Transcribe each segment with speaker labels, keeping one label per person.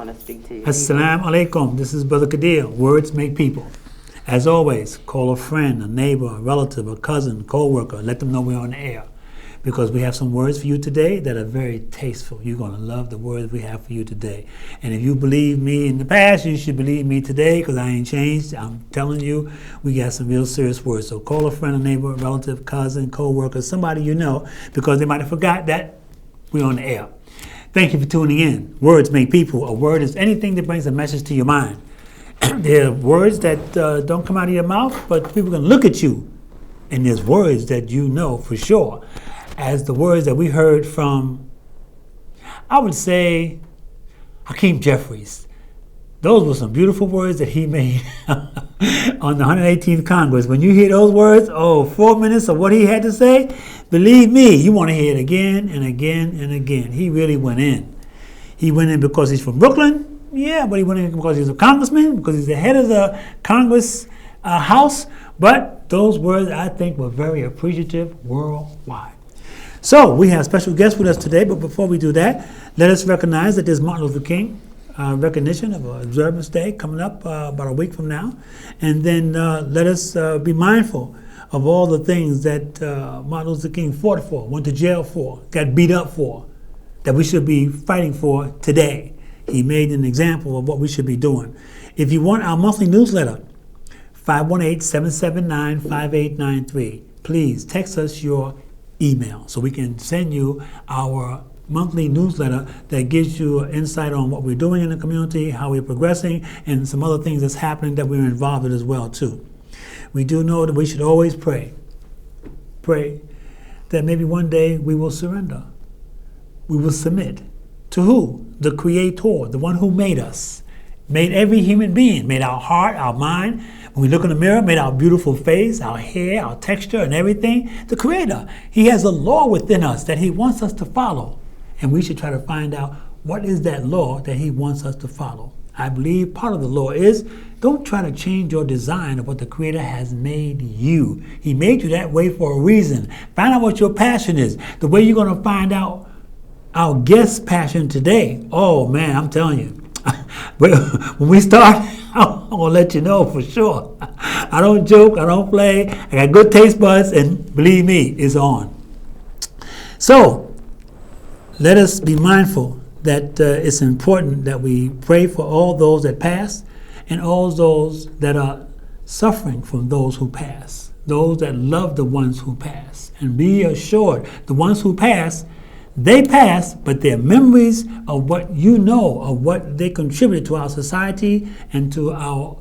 Speaker 1: want to speak to you.
Speaker 2: Assalamu alaikum. This is Brother Kadir. Words make people. As always, call a friend, a neighbor, a relative, a cousin, co-worker. Let them know we're on the air. Because we have some words for you today that are very tasteful. You're going to love the words we have for you today. And if you believe me in the past, you should believe me today because I ain't changed. I'm telling you, we got some real serious words. So call a friend, a neighbor, a relative, cousin, co-worker, somebody you know, because they might have forgot that we're on the air. Thank you for tuning in. Words make people. A word is anything that brings a message to your mind. There are words that don't come out of your mouth, but people can look at you. And there's words that you know for sure. As the words that we heard from, I would say, Hakeem Jeffries. Those were some beautiful words that he made on the 118th Congress. When you hear those words, 4 minutes of what he had to say, believe me, you want to hear it again and again and again. He really went in. He went in because he's from Brooklyn, yeah, but he went in because he's a congressman, because he's the head of the Congress House. But those words, I think, were very appreciative worldwide. So we have a special guest with us today, but before we do that, let us recognize that there's Martin Luther King recognition of Observance Day coming up about a week from now. And then let us be mindful of all the things that Martin Luther King fought for, went to jail for, got beat up for, that we should be fighting for today. He made an example of what we should be doing. If you want our monthly newsletter, 518-779-5893, please text us your email so we can send you our monthly newsletter that gives you insight on what we're doing in the community, how we're progressing, and some other things that's happening that we're involved in as well too. We do know that we should always pray that maybe one day we will surrender. We will submit to who? The Creator, the one who made us, made every human being, made our heart, our mind. When we look in the mirror, made our beautiful face, our hair, our texture, and everything. The Creator, He has a law within us that He wants us to follow. And we should try to find out what is that law that He wants us to follow. I believe part of the law is don't try to change your design of what the Creator has made you. He made you that way for a reason. Find out what your passion is. The way you're going to find out our guest passion today, oh man, I'm telling you. When we start, I'm going to let you know for sure. I don't joke, I don't play. I got good taste buds, and believe me, it's on. So, let us be mindful that it's important that we pray for all those that pass and all those that are suffering from those who pass, those that love the ones who pass. And be assured, the ones who pass, they pass, but their memories of what you know, of what they contributed to our society and to our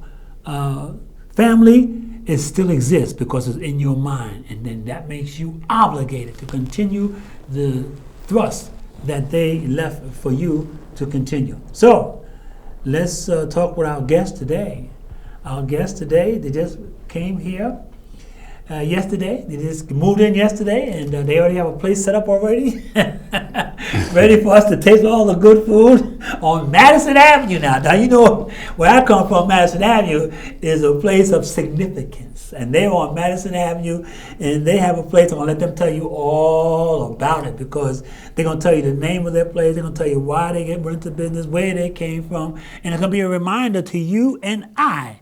Speaker 2: family, it still exists because it's in your mind. And then that makes you obligated to continue the thrust that they left for you to continue. So let's talk with our guest today. Our guest today, they just came here yesterday. They just moved in yesterday, and they already have a place set up already, ready for us to taste all the good food on Madison Avenue now. Now, you know where I come from, Madison Avenue is a place of significance, and they're on Madison Avenue, and they have a place. I'm going to let them tell you all about it, because they're going to tell you the name of their place, they're going to tell you why they went into business, where they came from, and it's going to be a reminder to you and I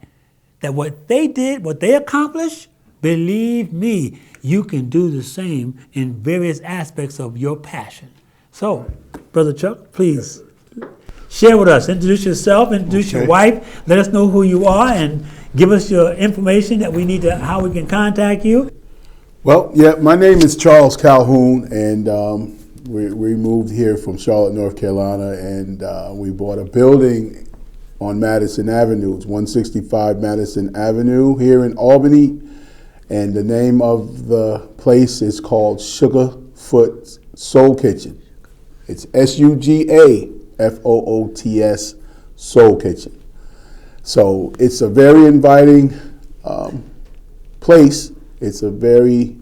Speaker 2: that what they did, what they accomplished, believe me, you can do the same in various aspects of your passion. So, Brother Chuck, please share with us. Introduce yourself, introduce your wife. Let us know who you are and give us your information that we need to, how we can contact you.
Speaker 3: Well, yeah, my name is Charles Calhoun, and we moved here from Charlotte, North Carolina, and we bought a building on Madison Avenue. It's 165 Madison Avenue here in Albany. And the name of the place is called Sugarfoot Soul Kitchen. It's SUGAFOOTS Soul Kitchen. So it's a very inviting place. It's a very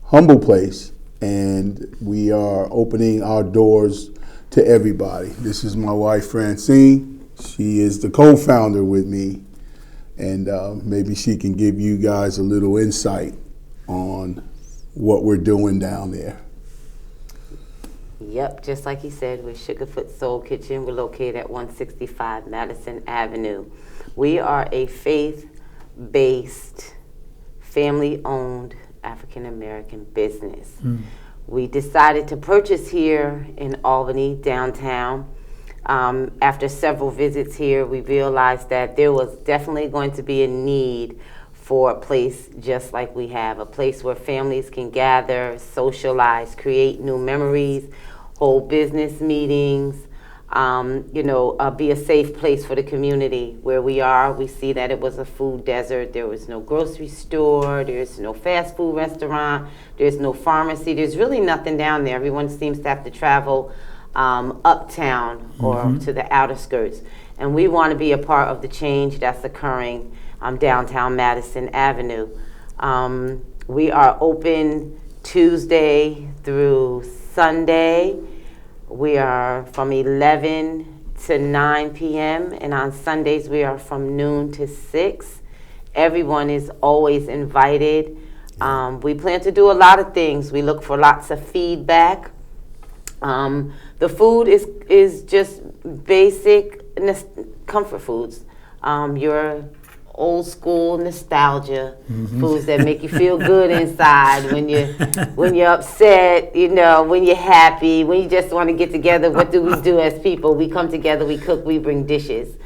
Speaker 3: humble place. And we are opening our doors to everybody. This is my wife, Francine. She is the co-founder with me. And maybe she can give you guys a little insight on what we're doing down there.
Speaker 1: Yep, just like he said, we're Sugarfoot Soul Kitchen. We're located at 165 Madison Avenue. We are a faith-based, family-owned African-American business. We decided to purchase here in Albany, downtown. After several visits here, we realized that there was definitely going to be a need for a place just like we have, a place where families can gather, socialize, create new memories, hold business meetings, be a safe place for the community. Where we are, we see that it was a food desert. There was no grocery store, there's no fast food restaurant, there's no pharmacy, there's really nothing down there. Everyone seems to have to travel uptown or to the outer skirts. And we want to be a part of the change that's occurring downtown Madison Avenue. We are open Tuesday through Sunday. We are from 11 to 9 p.m. and on Sundays we are from noon to 6. Everyone is always invited. We plan to do a lot of things. We look for lots of feedback. The food is just basic comfort foods. Your old school nostalgia foods that make you feel good inside when you're upset, when you're happy, when you just want to get together. What do we do as people? We come together, we cook, we bring dishes.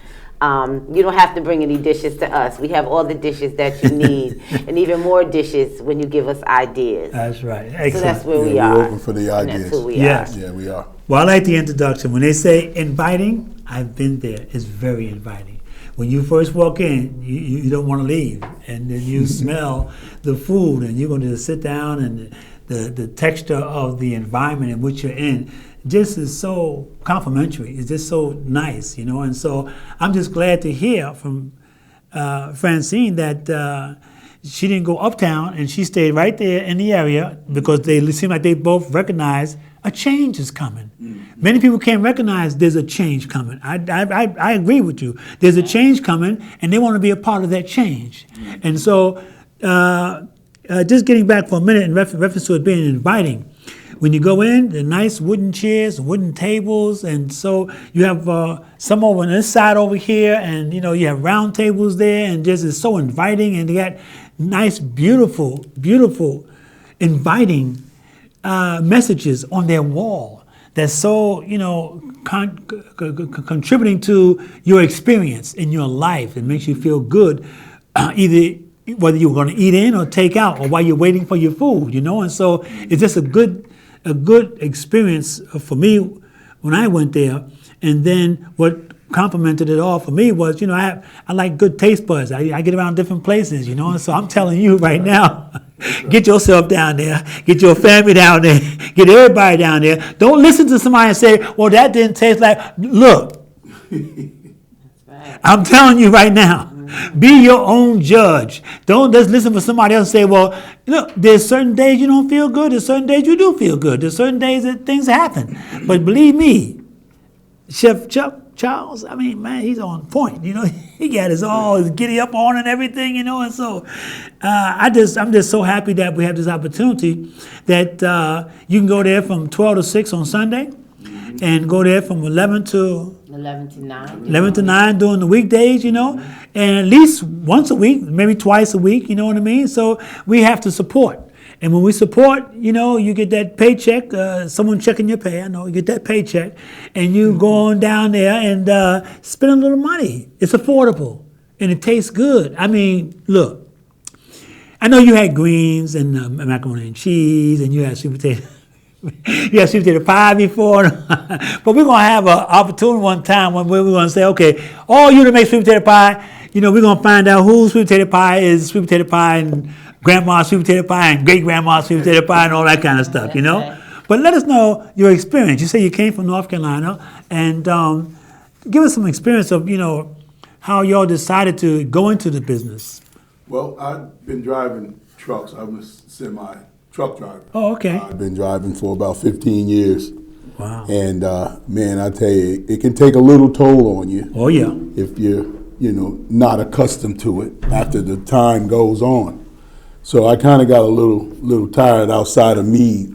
Speaker 1: You don't have to bring any dishes to us. We have all the dishes that you need and even more dishes when you give us ideas.
Speaker 2: That's right. Excellent.
Speaker 1: So that's where we
Speaker 3: We're
Speaker 1: are.
Speaker 3: open for the ideas.
Speaker 1: That's who we
Speaker 2: Yes.
Speaker 1: are.
Speaker 3: Yeah, we are.
Speaker 2: Well, I like the introduction. When they say inviting, I've been there. It's very inviting. When you first walk in, you don't want to leave, and then you smell the food, and you're going to sit down, and the texture of the environment in which you're in just is so complimentary. It's just so nice, And so I'm just glad to hear from Francine that she didn't go uptown, and she stayed right there in the area because they seem like they both recognize a change is coming. Many people can't recognize there's a change coming. I agree with you. There's a change coming, and they want to be a part of that change. And so, just getting back for a minute in reference to it being inviting, when you go in, the nice wooden chairs, wooden tables, and so you have some over on this side over here, and you have round tables there, and just it's so inviting, and you got nice, beautiful, inviting messages on their wall that's so contributing to your experience in your life. It makes you feel good, either whether you're going to eat in or take out, or while you're waiting for your food, And so it's just a good experience for me when I went there. And then what complemented it all for me was, I like good taste buds. I get around different places, And so I'm telling you right now, get yourself down there, get your family down there, get everybody down there. Don't listen to somebody and say, well, that didn't taste like, look, I'm telling you right now, be your own judge. Don't just listen for somebody else and say, well, look, there's certain days you don't feel good, there's certain days you do feel good, there's certain days that things happen. But believe me, Chef Charles, man, he's on point. He got his giddy up on and everything, And so, I'm just so happy that we have this opportunity that you can go there from 12 to 6 on Sunday, and go there from 11 to 9 during the weekdays, and at least once a week, maybe twice a week. You know what I mean? So we have to support. And when we support, you get that paycheck, someone checking your pay, I know, you get that paycheck, and you go on down there and spend a little money. It's affordable, and it tastes good. Look, I know you had greens and macaroni and cheese, and you had sweet potato. You had sweet potato pie before, but we're going to have an opportunity one time when we're going to say, okay, all you to make sweet potato pie, we're going to find out whose sweet potato pie is sweet potato pie, and grandma's sweet potato pie and great-grandma's sweet potato pie and all that kind of stuff, Right. But let us know your experience. You say you came from North Carolina, and give us some experience of, how y'all decided to go into the business.
Speaker 3: Well, I've been driving trucks. I'm a semi-truck driver.
Speaker 2: Oh, okay.
Speaker 3: I've been driving for about 15 years.
Speaker 2: Wow.
Speaker 3: And, man, I tell you, it can take a little toll on you.
Speaker 2: Oh, yeah.
Speaker 3: If you're, not accustomed to it after the time goes on. So I kind of got a little tired outside of me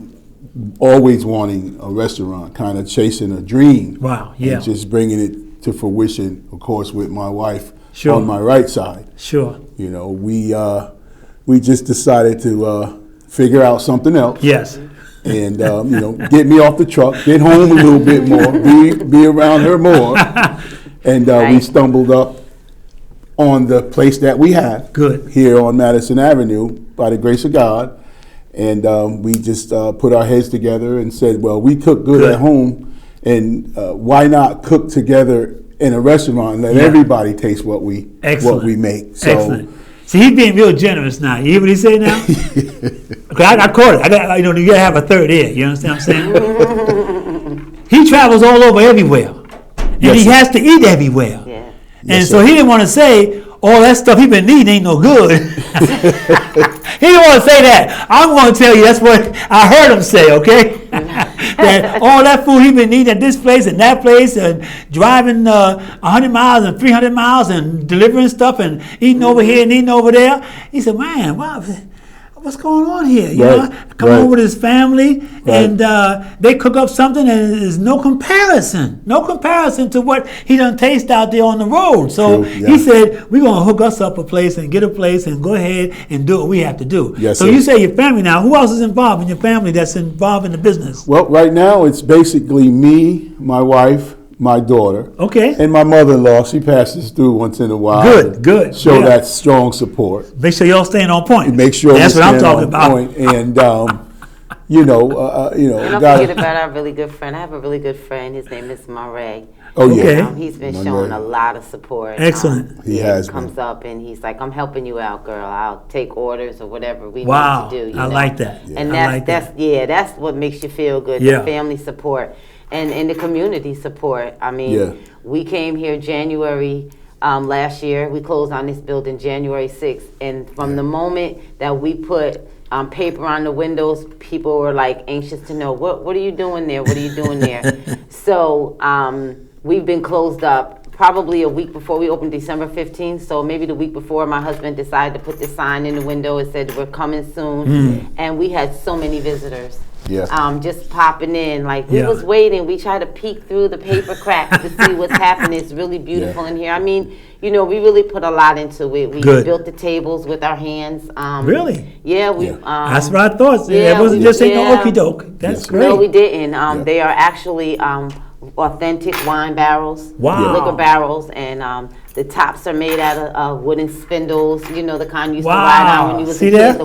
Speaker 3: always wanting a restaurant, kind of chasing a dream.
Speaker 2: Wow, yeah.
Speaker 3: And just bringing it to fruition, of course, with my wife
Speaker 2: Sure.
Speaker 3: on my right side.
Speaker 2: Sure.
Speaker 3: You know, we just decided to figure out something else.
Speaker 2: Yes.
Speaker 3: And you know, get me off the truck, get home a little bit more, be around her more, and we stumbled up on the place that we have.
Speaker 2: Good.
Speaker 3: Here on Madison Avenue, by the grace of God, and we just put our heads together and said, well, we cook good at home, and why not cook together in a restaurant and let everybody taste what we make. So,
Speaker 2: excellent. See, he's being real generous now. You hear what he say now? Okay, I caught it. You gotta have a third ear. You understand what I'm saying? He travels all over everywhere, and he has to eat everywhere.
Speaker 1: Yeah.
Speaker 2: And so he didn't want to say all that stuff he been eating ain't no good. He didn't want to say that. I'm going to tell you that's what I heard him say. Okay. That all that food he been eating at this place and that place and driving 100 miles and 300 miles and delivering stuff and eating over here and eating over there. He said, man, wow, what's going on here? You know, come home with his family and they cook up something and there's no comparison to what he done taste out there on the road. So he said, we're going to hook us up a place and get a place and go ahead and do what we have to do.
Speaker 3: Yes,
Speaker 2: so
Speaker 3: sir.
Speaker 2: you say your family now. Who else is involved in your family that's involved in the business?
Speaker 3: Well, right now it's basically me, my wife, my daughter, and my mother-in-law. She passes through once in a while.
Speaker 2: Good.
Speaker 3: Show that strong support.
Speaker 2: Make sure y'all staying on point.
Speaker 3: Make sure
Speaker 2: that's what I'm talking about.
Speaker 3: Point. And you know,
Speaker 1: And don't forget about our really good friend. I have a really good friend. His name is Murray.
Speaker 3: Oh yeah.
Speaker 1: He's been showing a lot of support.
Speaker 2: Excellent.
Speaker 3: He has.
Speaker 1: Comes up and he's like, "I'm helping you out, girl. I'll take orders or whatever we need to do."
Speaker 2: I like that.
Speaker 1: And that's what makes you feel good.
Speaker 2: Yeah.
Speaker 1: The family support and the community support. I mean, we came here January last year. We closed on this building January 6th, and from the moment that we put paper on the windows, people were like anxious to know what are you doing there? What are you doing there? So we've been closed up probably a week before we opened, December 15th. So maybe the week before, my husband decided to put this sign in the window. It said, "We're coming soon," and we had so many visitors. Just popping in, like we was waiting. We tried to peek through the paper cracks to see what's happening. It's really beautiful in here. I mean, you know, we really put a lot into it. We built the tables with our hands.
Speaker 2: Really?
Speaker 1: Yeah, we.
Speaker 2: That's what I thought. It wasn't just saying no okie doke. That's great.
Speaker 1: No, we didn't. They are actually authentic wine barrels, liquor barrels, and the tops are made out of wooden spindles. You know, the kind you used to ride on when you was a kid.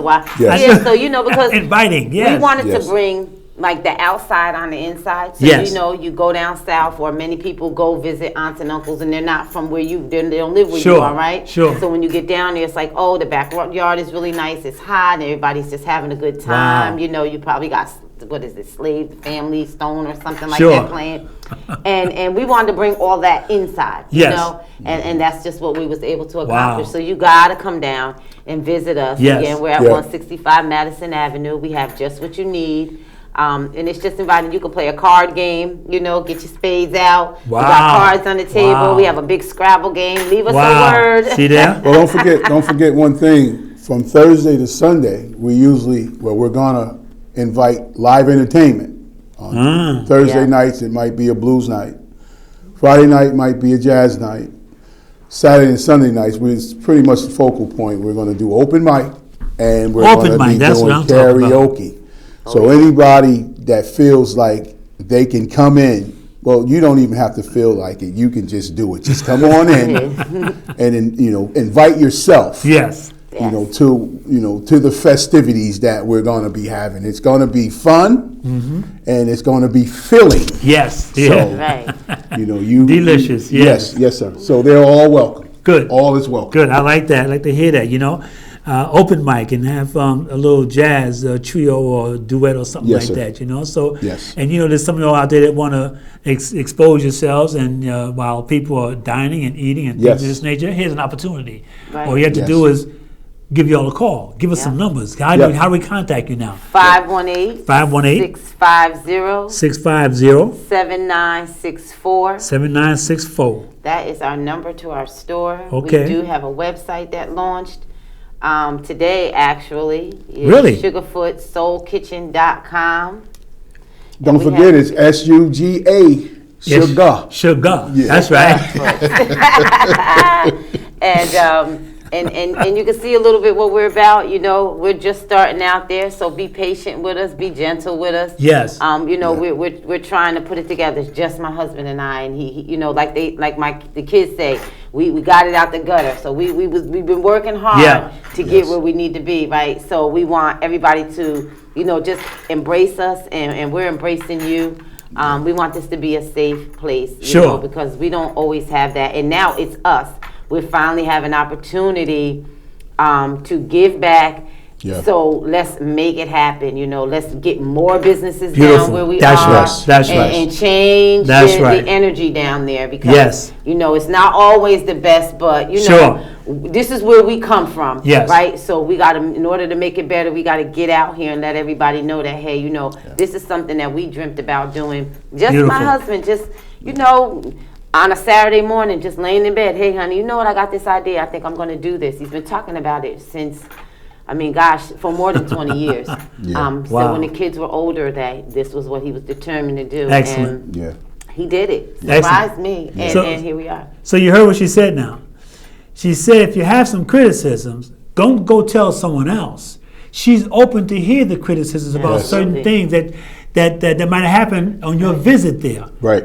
Speaker 1: So you know, because
Speaker 2: inviting.
Speaker 1: We wanted to bring like the outside on the inside. So you know, you go down south, or many people go visit aunts and uncles, and they're not from where they don't live where you are, right?
Speaker 2: Sure.
Speaker 1: So when you get down there, it's like, oh, the backyard is really nice. It's hot, and everybody's just having a good time. You know, you probably got Slave Family Stone or something like that playing. And we wanted to bring all that inside, you know, and that's just what we was able to accomplish. So you gotta come down and visit us. Again, we're at 165 Madison Avenue. We have just what you need. And it's just inviting. You can play a card game, you know, get your spades out. We got cards on the table. We have a big Scrabble game. Leave us a word.
Speaker 2: See there?
Speaker 3: Well, don't forget one thing. From Thursday to Sunday, we're gonna invite live entertainment. On Thursday nights, it might be a blues night. Friday night might be a jazz night. Saturday and Sunday nights, it's pretty much the focal point. We're going to do open mic, and we're going to be doing karaoke. So anybody that feels like they can come in, well, you don't even have to feel like it. You can just do it. Just come on in, and invite yourself. You know, to the festivities that we're going to be having. It's going to be fun, and it's going to be filling. So,
Speaker 2: delicious.
Speaker 3: Yes, sir. So they're all welcome.
Speaker 2: Good.
Speaker 3: All is welcome.
Speaker 2: Good. I like that. I like to hear that. You know, open mic and have a little jazz trio or duet or something that. You know, so and there's some of y'all out there that want to expose yourselves, and while people are dining and eating and things of this nature, here's an opportunity. All you have to do is give y'all a call. Give us some numbers. How do we contact you now?
Speaker 1: 518-650-7964. That is our number to our store.
Speaker 2: Okay.
Speaker 1: We do have a website that launched today, actually.
Speaker 2: Really?
Speaker 1: SugarfootSoulKitchen.com.
Speaker 3: Don't
Speaker 1: we
Speaker 3: forget,
Speaker 1: have-
Speaker 3: it's Suga.
Speaker 2: Yes,
Speaker 3: Sugar.
Speaker 2: Sugar.
Speaker 3: Yeah.
Speaker 2: That's right.
Speaker 1: And you can see a little bit what we're about. You know, we're just starting out there, so be patient with us, be gentle with us.
Speaker 2: Yes.
Speaker 1: You know,
Speaker 3: Yeah.
Speaker 1: we're trying to put it together. It's just my husband and I, and he you know, like the kids say, we got it out the gutter. So we've been working hard to get where we need to be, right? So we want everybody to, you know, just embrace us, and we're embracing you. We want this to be a safe place, you know, because we don't always have that, and now it's us. We finally have an opportunity to give back.
Speaker 3: Yeah.
Speaker 1: So let's make it happen. You know, let's get more businesses
Speaker 2: Beautiful.
Speaker 1: down where we
Speaker 2: That's
Speaker 1: are,
Speaker 2: right. That's
Speaker 1: and,
Speaker 2: right.
Speaker 1: and change
Speaker 2: That's
Speaker 1: the
Speaker 2: right.
Speaker 1: energy down there, because
Speaker 2: Yes.
Speaker 1: you know it's not always the best, but you know this is where we come from.
Speaker 2: Yes.
Speaker 1: Right. So we got to, in order to make it better, we got to get out here and let everybody know that, hey, you know, this is something that we dreamt about doing. Just
Speaker 2: Beautiful.
Speaker 1: my husband, just, you know, on a Saturday morning, just laying in bed, hey, honey, you know what? I got this idea. I think I'm going to do this. He's been talking about it since, I mean, gosh, for more than 20 years.
Speaker 3: Yeah.
Speaker 1: So when the kids were older, that this was what he was determined to do.
Speaker 2: Excellent.
Speaker 1: And
Speaker 3: Yeah.
Speaker 1: he did it.
Speaker 2: Excellent.
Speaker 1: Surprised me. And,
Speaker 2: So-
Speaker 1: and here we are.
Speaker 2: So you heard what she said now. She said if you have some criticisms, don't go tell someone else. She's open to hear the criticisms about
Speaker 3: Yes.
Speaker 2: certain things that might happen on your visit there.
Speaker 3: Right.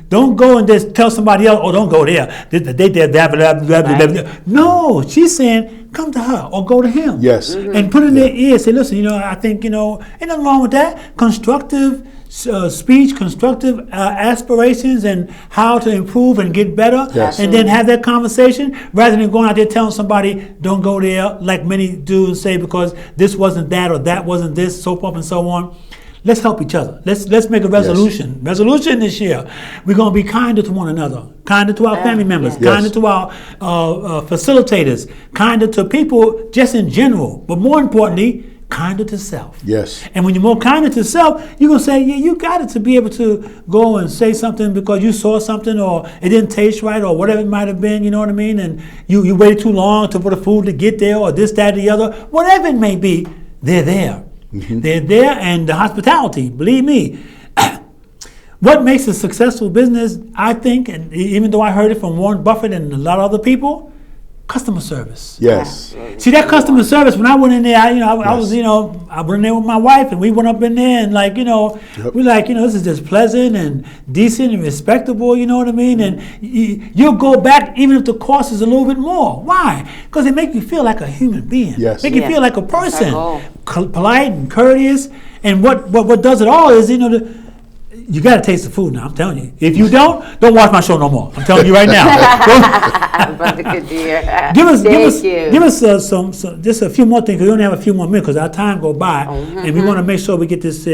Speaker 2: Don't go and just tell somebody else, oh, don't go there. They did that, blah, blah, blah, blah. No, she's saying, come to her or go to him.
Speaker 3: Yes.
Speaker 2: And put in their ear, say, listen, you know, I think, you know, ain't nothing wrong with that. Constructive speech, constructive aspirations, and how to improve and get better.
Speaker 3: Yes.
Speaker 2: And then have that conversation rather than going out there telling somebody, don't go there, like many do and say, because this wasn't that or that wasn't this, so forth and so on. Let's help each other. Let's make a resolution. Resolution this year. We're going to be kinder to one another, kinder to our family members,
Speaker 3: Yes.
Speaker 2: kinder to our facilitators, kinder to people just in general, but more importantly, kinder to self.
Speaker 3: Yes.
Speaker 2: And when you're more kinder to self, you're going to say, yeah, you got it to be able to go and say something because you saw something or it didn't taste right or whatever it might have been, you know what I mean? And you waited too long for the food to get there or this, that, or the other. Whatever it may be, they're there. Mm-hmm. They're there, and the hospitality, believe me. What makes a successful business, I think, and even though I heard it from Warren Buffett and a lot of other people, customer service.
Speaker 3: Yes.
Speaker 2: See, that customer service, when I went in there, I was, I went in there with my wife, and we went up in there, and like, we like, this is just pleasant and decent and respectable, you know what I mean? And you'll go back even if the cost is a little bit more. Why? Because they make you feel like a human being.
Speaker 3: Yes.
Speaker 2: Make you feel like a
Speaker 1: That's
Speaker 2: person,
Speaker 1: our goal.
Speaker 2: polite and courteous. And what does it all is, you got to taste the food now, I'm telling you. If you don't watch my show no more. I'm telling you right now.
Speaker 1: Brother Kadir.
Speaker 2: Give us
Speaker 1: some.
Speaker 2: some just a few more things, because we only have a few more minutes because our time go by, and we want to make sure we get this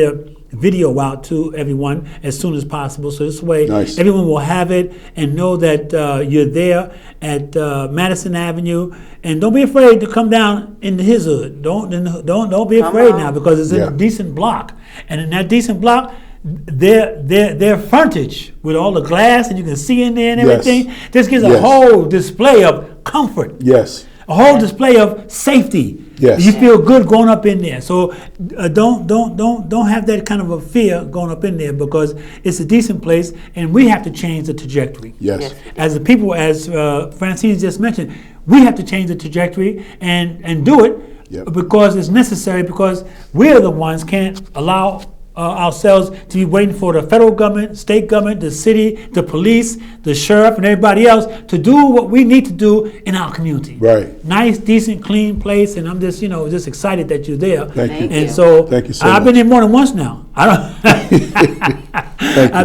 Speaker 2: video out to everyone as soon as possible. So this way, everyone will have it and know that you're there at Madison Avenue, and don't be afraid to come down into his hood. Don't be afraid now, because it's in a decent block, and in that decent block, their frontage with all the glass and you can see in there and everything, this gives a whole display of comfort.
Speaker 3: Yes.
Speaker 2: A whole display of safety.
Speaker 3: Yes.
Speaker 2: You feel good going up in there. So don't have that kind of a fear going up in there, because it's a decent place and we have to change the trajectory.
Speaker 3: Yes.
Speaker 2: As the people, as Francine just mentioned, we have to change the trajectory and do it because it's necessary, because we're the ones can't allow ourselves to be waiting for the federal government, state government, the city, the police, the sheriff, and everybody else to do what we need to do in our community.
Speaker 3: Right.
Speaker 2: Nice, decent, clean place, and I'm just, just excited that you're there.
Speaker 3: Thank you.
Speaker 2: And so,
Speaker 3: Thank you so
Speaker 2: I've been
Speaker 3: much.
Speaker 2: there more than once now. I've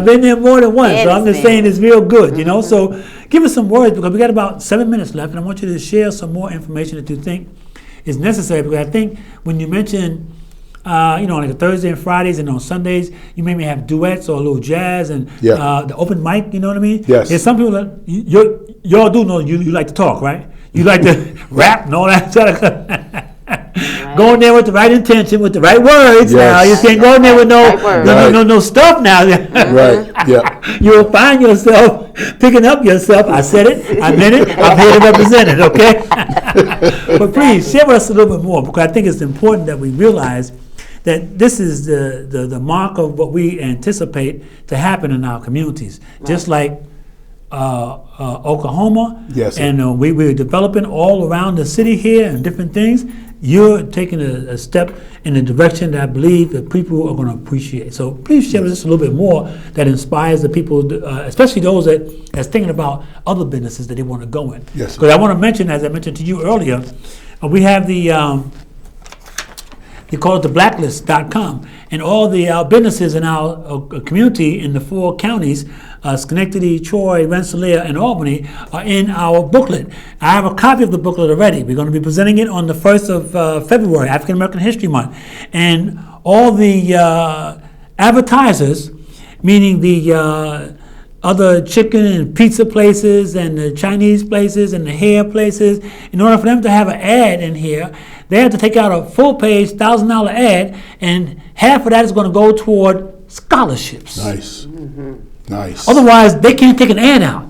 Speaker 2: been there more than once, so I'm just saying it's real good, So, give us some words, because we got about 7 minutes left, and I want you to share some more information that you think is necessary, because I think when you mention like a Thursday and Fridays, and on Sundays, you maybe have duets or a little jazz and the open mic, you know what I mean?
Speaker 3: Yes.
Speaker 2: There's some people that, y'all do know you like to talk, right? You like to rap and all that sort of Go in there with the right intention, with the right words. Now you can't go in there with no stuff now.
Speaker 3: Right, yeah.
Speaker 2: You'll find yourself picking up yourself. I said it, I meant it, I'm here to represent it, okay? But please, share with us a little bit more, because I think it's important that we realize that this is the mark of what we anticipate to happen in our communities. Just like Oklahoma,
Speaker 3: Yes, sir.
Speaker 2: and we're developing all around the city here and different things. You're taking a step in the direction that I believe that people are going to appreciate. So please share with us a little bit more that inspires the people, especially those that's thinking about other businesses that they want to go in.
Speaker 3: Yes, sir.
Speaker 2: Because I want to mention, as I mentioned to you earlier, we have the they call it the blacklist.com, and all the businesses in our community in the 4 counties, Schenectady, Troy, Rensselaer, and Albany, are in our booklet. I have a copy of the booklet already. We're going to be presenting it on the 1st of February, African American History Month. And all the advertisers, meaning the other chicken and pizza places and the Chinese places and the hair places, in order for them to have an ad in here, they have to take out a full-page $1,000 ad, and half of that is going to go toward scholarships.
Speaker 3: Nice. Nice.
Speaker 2: Otherwise, they can't take an ad out.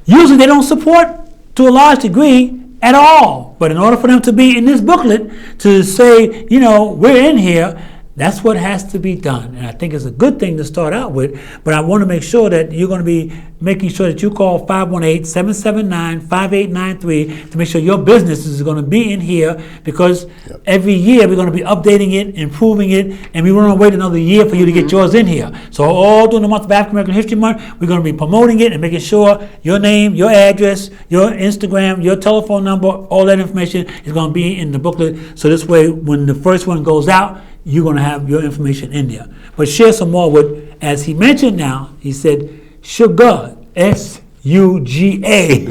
Speaker 2: Usually, they don't support to a large degree at all. But in order for them to be in this booklet, to say, we're in here, that's what has to be done. And I think it's a good thing to start out with, but I want to make sure that you're going to be making sure that you call 518-779-5893 to make sure your business is going to be in here, because every year we're going to be updating it, improving it, and we want to wait another year for you to get yours in here. So all during the month of African American History Month, we're going to be promoting it and making sure your name, your address, your Instagram, your telephone number, all that information is going to be in the booklet. So this way, when the first one goes out, you're going to have your information in there. But share some more with, as he mentioned now, he said, Suga, S-U-G-A.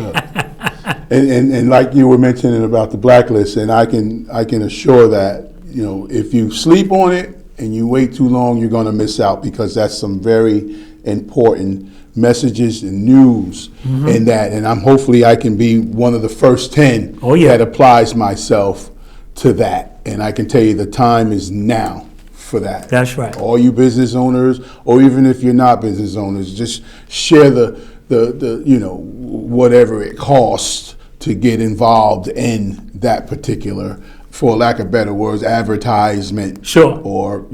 Speaker 3: And like you were mentioning about the blacklist, and I can assure that, if you sleep on it and you wait too long, you're going to miss out, because that's some very important messages and news in that. And hopefully I can be one of the first 10 that applies myself to that. And I can tell you the time is now for that.
Speaker 2: That's right.
Speaker 3: All you business owners, or even if you're not business owners, just share the whatever it costs to get involved in that particular, for lack of better words, advertisement.
Speaker 2: Sure.
Speaker 3: Or,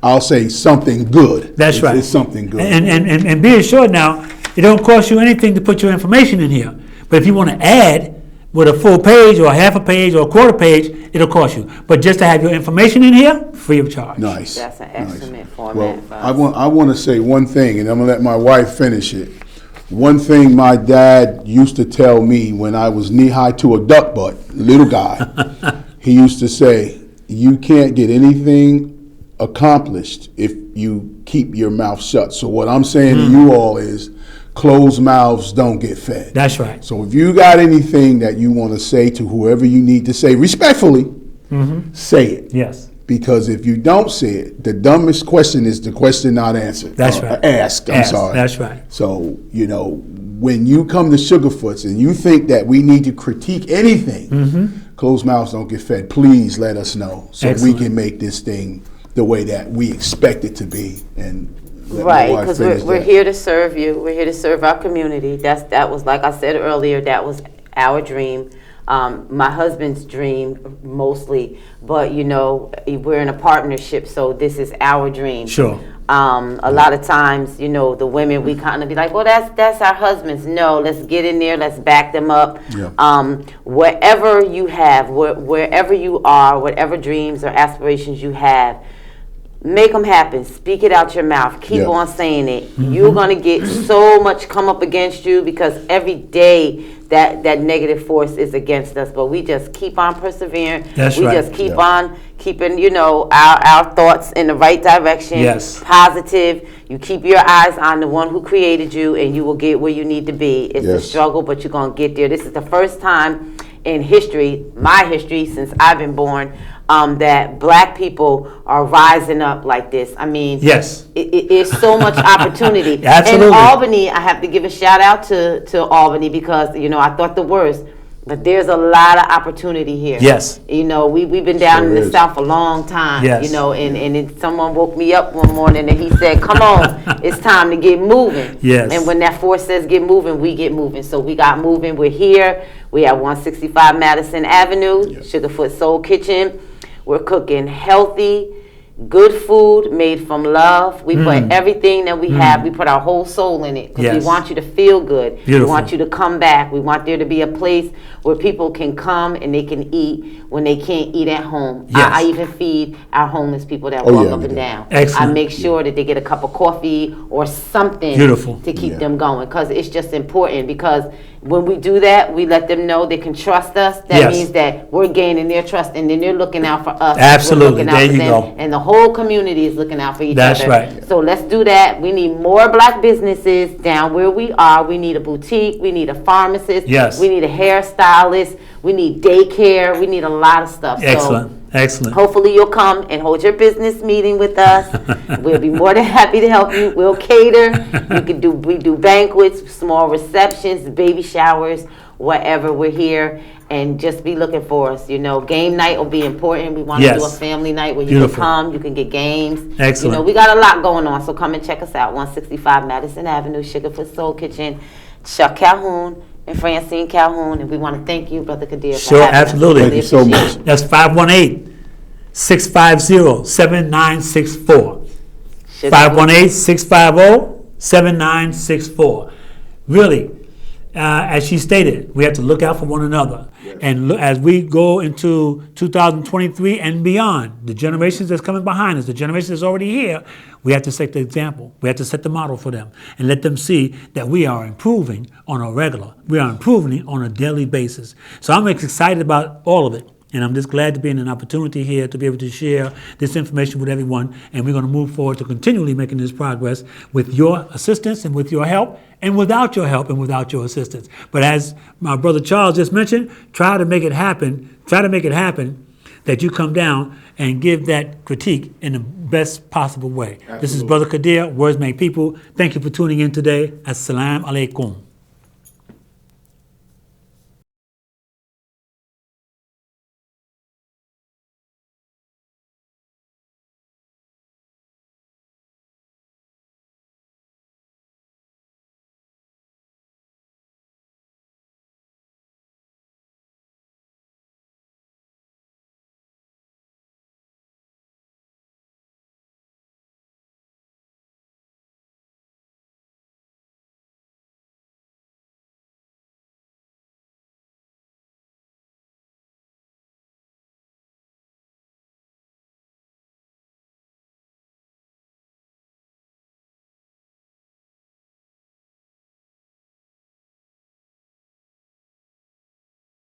Speaker 3: I'll say something good.
Speaker 2: That's right.
Speaker 3: It's something good.
Speaker 2: And be assured now, it don't cost you anything to put your information in here. But if you want to add with a full page or a half a page or a quarter page, it'll cost you. But just to have your information in here, free of charge.
Speaker 3: Nice.
Speaker 1: That's an excellent format.
Speaker 3: Well, I want to say one thing, and I'm going to let my wife finish it. One thing my dad used to tell me when I was knee-high to a duck butt, little guy, he used to say, you can't get anything accomplished if you keep your mouth shut. So what I'm saying to you all is, closed mouths don't get fed.
Speaker 2: That's right.
Speaker 3: So if you got anything that you want to say to whoever you need to say, respectfully, say it.
Speaker 2: Yes.
Speaker 3: Because if you don't say it, the dumbest question is the question not answered.
Speaker 2: That's right.
Speaker 3: Ask. Sorry.
Speaker 2: That's right.
Speaker 3: So, when you come to Sugarfoots and you think that we need to critique anything, closed mouths don't get fed. Please let us know so we can make this thing the way that we expect it to be. And
Speaker 1: right, because we're here to serve you. We're here to serve our community. That was, like I said earlier, that was our dream. My husband's dream mostly, but we're in a partnership, so this is our dream.
Speaker 2: Sure.
Speaker 1: A lot of times, the women, we kind of be like, well, that's our husbands. No, let's get in there, let's back them up.
Speaker 3: Yeah.
Speaker 1: Whatever you have, wherever you are, whatever dreams or aspirations you have, make them happen. Speak it out your mouth. Keep on saying it. You're going to get so much come up against you, because every day that negative force is against us. But we just keep on persevering.
Speaker 2: That's
Speaker 1: we
Speaker 2: right.
Speaker 1: just keep on keeping, our thoughts in the right direction.
Speaker 2: Yes.
Speaker 1: Positive. You keep your eyes on the one who created you, and you will get where you need to be. It's a struggle, but you're going to get there. This is the first time in history, my history, since I've been born, that black people are rising up like this. I mean,
Speaker 2: yes,
Speaker 1: it's so much opportunity.
Speaker 2: Absolutely.
Speaker 1: In Albany, I have to give a shout out to Albany, because I thought the worst, but there's a lot of opportunity here.
Speaker 2: Yes.
Speaker 1: We've been down in the South a long time.
Speaker 2: Yes.
Speaker 1: And someone woke me up one morning and he said, "Come on, it's time to get moving."
Speaker 2: Yes.
Speaker 1: And when that force says get moving, we get moving. So we got moving. We're here. We have 165 Madison Avenue, Sugarfoot Soul Kitchen. We're cooking healthy, good food made from love. We put everything that we have, we put our whole soul in it, because we want you to feel good.
Speaker 2: Beautiful.
Speaker 1: We want you to come back. We want there to be a place where people can come and they can eat when they can't eat at home.
Speaker 2: Yes.
Speaker 1: I even feed our homeless people that walk up and down.
Speaker 2: Excellent.
Speaker 1: I make sure that they get a cup of coffee or something
Speaker 2: Beautiful.
Speaker 1: to keep them going, because it's just important. Because when we do that, we let them know they can trust us. That
Speaker 2: Yes.
Speaker 1: means that we're gaining their trust, and then they're looking out for us.
Speaker 2: Absolutely.
Speaker 1: We're looking out
Speaker 2: There
Speaker 1: for
Speaker 2: you
Speaker 1: them,
Speaker 2: go.
Speaker 1: and the whole community is looking out for each
Speaker 2: That's
Speaker 1: other.
Speaker 2: right.
Speaker 1: So let's do that. We need more black businesses down where we are. We need a boutique. We need a pharmacist.
Speaker 2: Yes.
Speaker 1: We need a hairstylist. We need daycare. We need a lot of stuff.
Speaker 2: Excellent.
Speaker 1: So
Speaker 2: Excellent.
Speaker 1: hopefully you'll come and hold your business meeting with us. We'll be more than happy to help you. We'll cater. We do banquets, small receptions, baby showers, whatever. We're here, and just be looking for us. Game night will be important. We want to do a
Speaker 2: Yes.
Speaker 1: family night where you
Speaker 2: Beautiful.
Speaker 1: can come, you can get games.
Speaker 2: Excellent.
Speaker 1: We got a lot going on, so come and check us out. 165 Madison Avenue, Sugarfoot Soul Kitchen. Chuck Calhoun and Francine Calhoun, and we want to thank you, Brother Kadir. for
Speaker 2: Sure,
Speaker 1: having us.
Speaker 2: absolutely.
Speaker 1: Really
Speaker 3: Thank you so
Speaker 1: appreciate
Speaker 3: much.
Speaker 1: it.
Speaker 2: That's 518-650-7964. 518-650-7964. Really, as she stated, we have to look out for one another. And as we go into 2023 and beyond, the generations that's coming behind us, the generation that's already here, we have to set the example. We have to set the model for them and let them see that we are improving on a regular. We are improving on a daily basis. So I'm excited about all of it. And I'm just glad to be in an opportunity here to be able to share this information with everyone. And we're going to move forward to continually making this progress with your assistance and with your help, and without your help and without your assistance. But as my brother Charles just mentioned, try to make it happen that you come down and give that critique in the best possible way. Absolutely. This is Brother Kadir, Words Make People. Thank you for tuning in today. Assalamu alaikum.